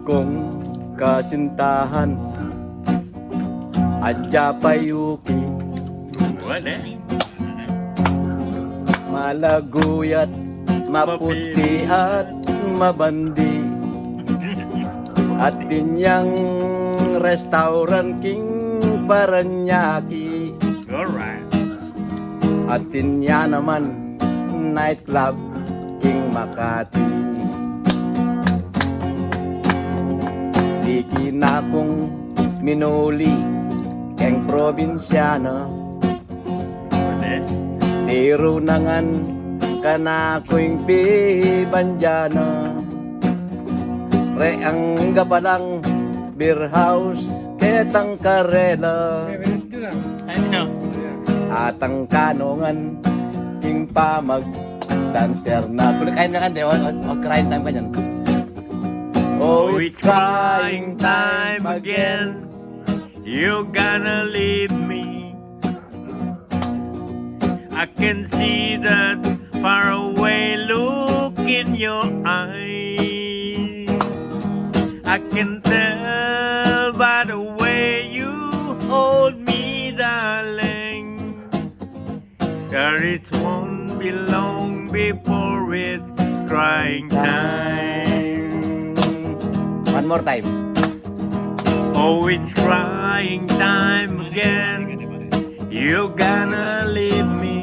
kong kasintahan Adya Payuki Wala. Malaguyat, maputi at mabandi At tinyang restaurant King Paranaque Alright. At tinya naman nightclub King Makati Di kinakong minuli Keng probinsyano Wala. Di runangan kanako'y pibandyano Re ang gapalang beer house ketang karela Ano? At ang kanongan king pamag dancer na kulit kain na kante o crying time ka dyan Oh, it's crying time again. You're gonna leave me. I can see that far away look in your eyes. I can tell by the way you hold me, darling, that it won't be long before it's crying time. One more time Oh, it's crying time again. You're gonna leave me.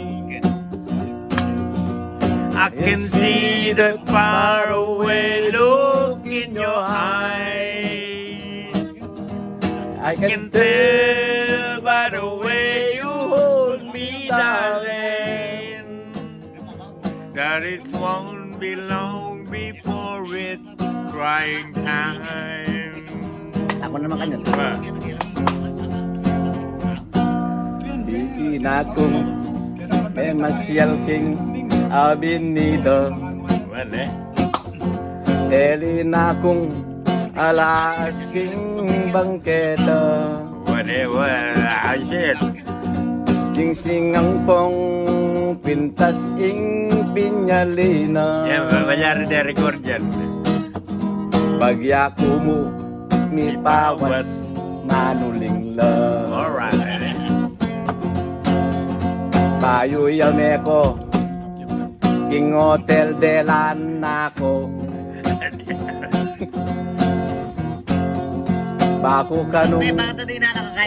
I can see the far away look in your eyes. I Can tell by the way you hold me, darling, that it won't be long before it's crying time. Ako naman kanyan Diba? Di kinakong Masyal King Avenida Wala. Selina kong alas king bangketa Wala. Shit. Sing-singang pong pintas ing pinyalina Yan, babayari na record yan. Bagya ko mo mi pawas manuling lang Alright. Tayo yame ko King Hotel de Lanaco Bako kanong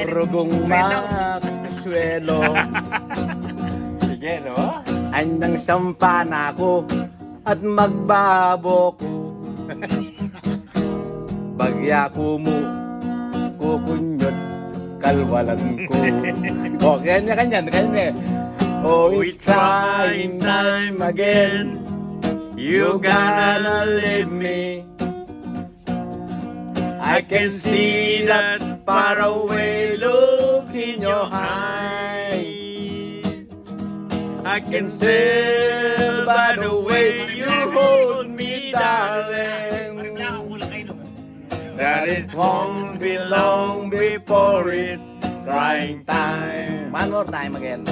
rugong makaswelo Sige, no? Anyang sampa na ako at magbabo ko Bagya ko mo kukunyot kalwalan ko O, kanya kanya Oh, it's crying time again You gonna leave me I can see that far away look in your eyes I can tell by the way you hold me, darling That it won't be long before it's crying time One more time again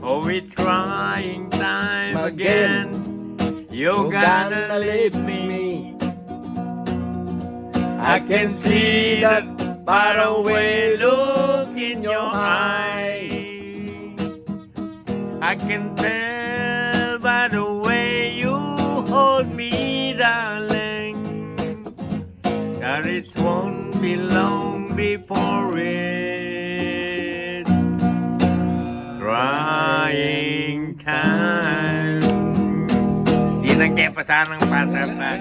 Oh, it's crying time again. You're gonna leave me. I can see that far away look in your eyes. I can tell by the way you hold me, darling, that it won't be long before it's crying time. Di nang kepa sanang pasal na.